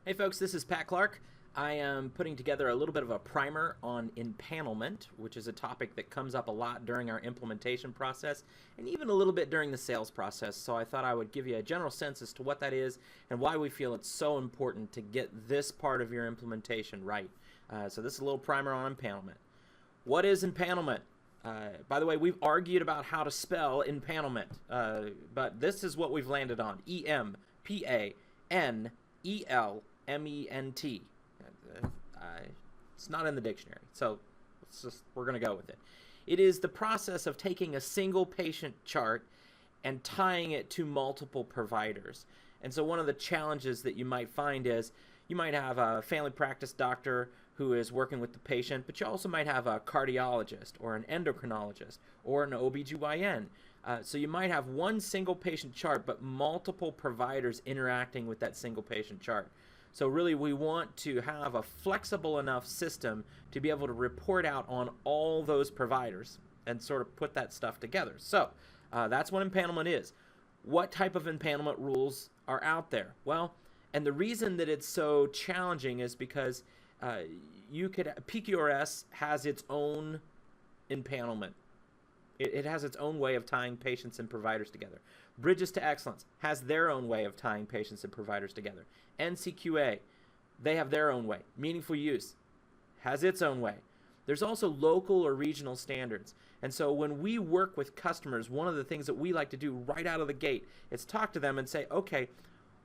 Hey folks, this is Pat Clark. I am putting together a little bit of a primer on empanelment, which is a topic that comes up a lot during our implementation process and even a little bit during the sales process. So I thought I would give you a general sense as to what that is and why we feel it's so important to get this part of your implementation right. So this is a little primer on empanelment. What is empanelment? By the way, we've argued about how to spell empanelment, but this is what we've landed on. E-M-P-A-N-E-L-M-E-N-T. It's not in the dictionary, so we're going to go with it. It is the process of taking a single patient chart and tying it to multiple providers. And so one of the challenges that you might find is you might have a family practice doctor who is working with the patient, but you also might have a cardiologist or an endocrinologist or an OBGYN. So you might have one single patient chart, but multiple providers interacting with that single patient chart. So really we want to have a flexible enough system to be able to report out on all those providers and sort of put that stuff together. So that's what empanelment is. What type of empanelment rules are out there? Well, and the reason that it's so challenging is because PQRS has its own empanelment. It has its own way of tying patients and providers together. Bridges to Excellence has their own way of tying patients and providers together. NCQA, they have their own way. Meaningful Use has its own way. There's also local or regional standards. And so when we work with customers, one of the things that we like to do right out of the gate is talk to them and say, okay,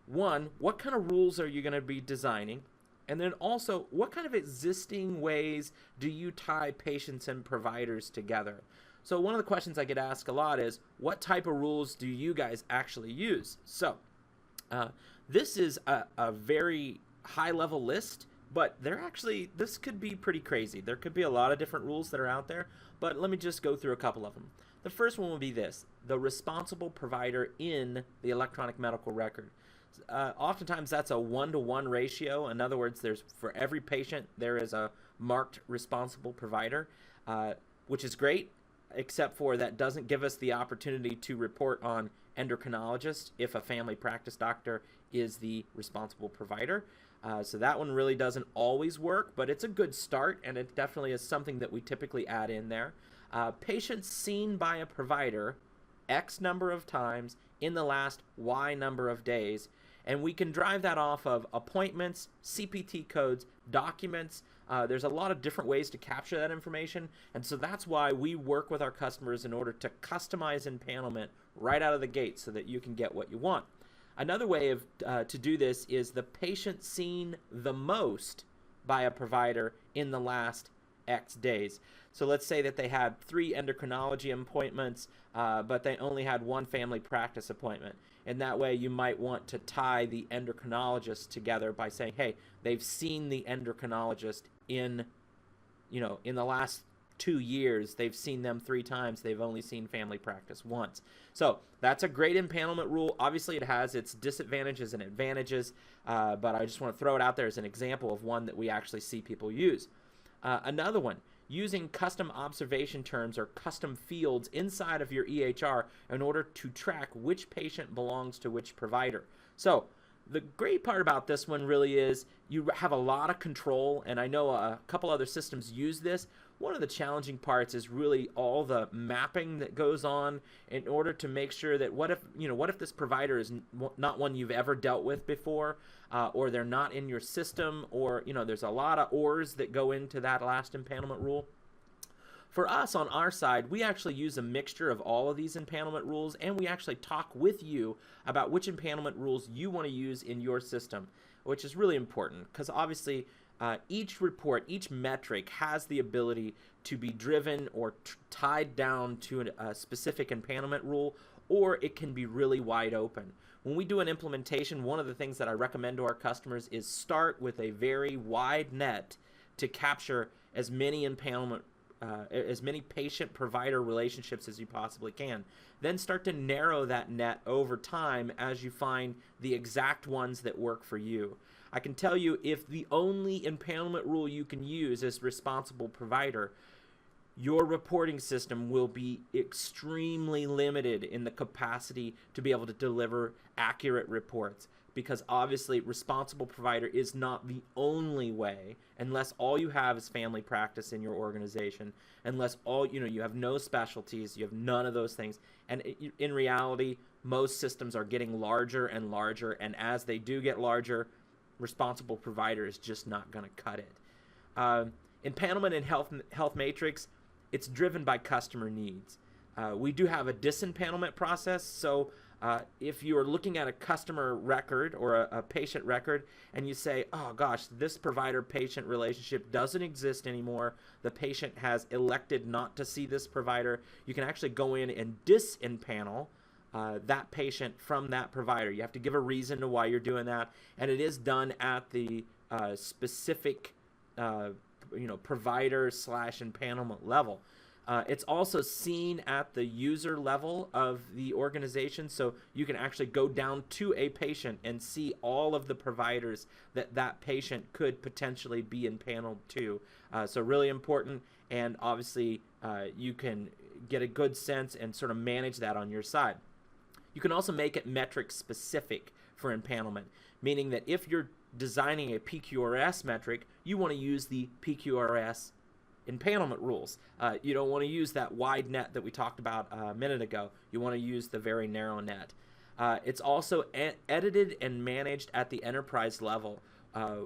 one, what kind of rules are you going to be designing? And then also, what kind of existing ways do you tie patients and providers together? So one of the questions I get asked a lot is, what type of rules do you guys actually use? So this is a very high-level list, but this could be pretty crazy. There could be a lot of different rules that are out there, but let me just go through a couple of them. The first one will be this: the responsible provider in the electronic medical record. Oftentimes that's a 1-to-1 ratio. In other words, for every patient there is a marked responsible provider, which is great, except for that doesn't give us the opportunity to report on endocrinologist if a family practice doctor is the responsible provider. So that one really doesn't always work, but it's a good start, and it definitely is something that we typically add in there. Patients seen by a provider X number of times in the last Y number of days, and we can drive that off of appointments, CPT codes, documents. There's a lot of different ways to capture that information, and so that's why we work with our customers in order to customize empanelment right out of the gate so that you can get what you want. Another way to do this is the patient seen the most by a provider in the last X days. So let's say that they had 3 endocrinology appointments, but they only had 1 family practice appointment. And that way you might want to tie the endocrinologist together by saying, hey, they've seen the endocrinologist in the last 2 years. They've seen them 3 times. They've only seen family practice once. So that's a great empanelment rule. Obviously it has its disadvantages and advantages, but I just want to throw it out there as an example of one that we actually see people use. Another one, using custom observation terms or custom fields inside of your EHR in order to track which patient belongs to which provider. So the great part about this one really is you have a lot of control, and I know a couple other systems use this. One of the challenging parts is really all the mapping that goes on in order to make sure that what if this provider is not one you've ever dealt with before, or they're not in your system, or there's a lot of ors that go into that last empanelment rule. For us on our side, we actually use a mixture of all of these empanelment rules, and we actually talk with you about which empanelment rules you want to use in your system, which is really important because obviously each report, each metric has the ability to be driven or tied down to a specific empanelment rule, or it can be really wide open. When we do an implementation, one of the things that I recommend to our customers is start with a very wide net to capture as many as many patient-provider relationships as you possibly can. Then start to narrow that net over time as you find the exact ones that work for you. I can tell you, if the only empanelment rule you can use is responsible provider, your reporting system will be extremely limited in the capacity to be able to deliver accurate reports. because obviously responsible provider is not the only way, unless all you have is family practice in your organization, unless all you have no specialties, you have none of those things. And in reality, most systems are getting larger and larger, and as they do get larger, responsible provider is just not going to cut it. Empanelment in health matrix, it's driven by customer needs. We do have a disempanelment process, so if you are looking at a customer record or a patient record and you say, oh gosh, this provider-patient relationship doesn't exist anymore, the patient has elected not to see this provider, you can actually go in and disempanel that patient from that provider. You have to give a reason to why you're doing that, and it is done at the specific provider/empanelment level. It's also seen at the user level of the organization, so you can actually go down to a patient and see all of the providers that patient could potentially be empaneled to. So really important, and obviously you can get a good sense and sort of manage that on your side. You can also make it metric specific for empanelment, meaning that if you're designing a PQRS metric, you want to use the PQRS empanelment rules. You don't want to use that wide net that we talked about a minute ago. You want to use the very narrow net. It's also edited and managed at the enterprise level,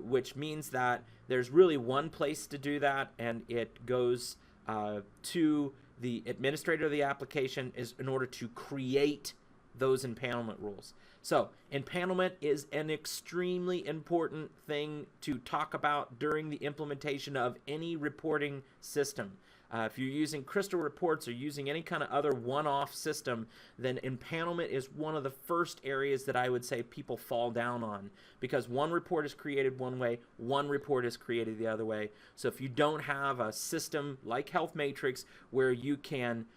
which means that there's really one place to do that, and it goes to the administrator of the application is in order to create those empanelment rules. So empanelment is an extremely important thing to talk about during the implementation of any reporting system. If you're using Crystal Reports or using any kind of other one-off system, then empanelment is one of the first areas that I would say people fall down on, because one report is created one way, one report is created the other way. So if you don't have a system like Health Matrix where you can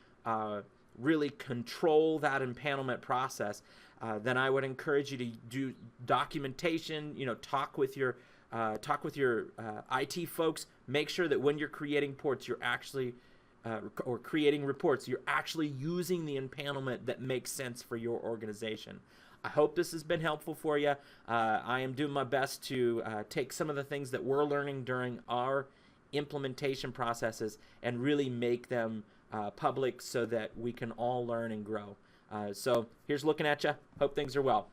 really control that empanelment process, then I would encourage you to do documentation. Talk with your IT folks. Make sure that when you're creating reports, you're actually using the empanelment that makes sense for your organization. I hope this has been helpful for you. I am doing my best to take some of the things that we're learning during our implementation processes and really make them public so that we can all learn and grow. So here's looking at you. Hope things are well.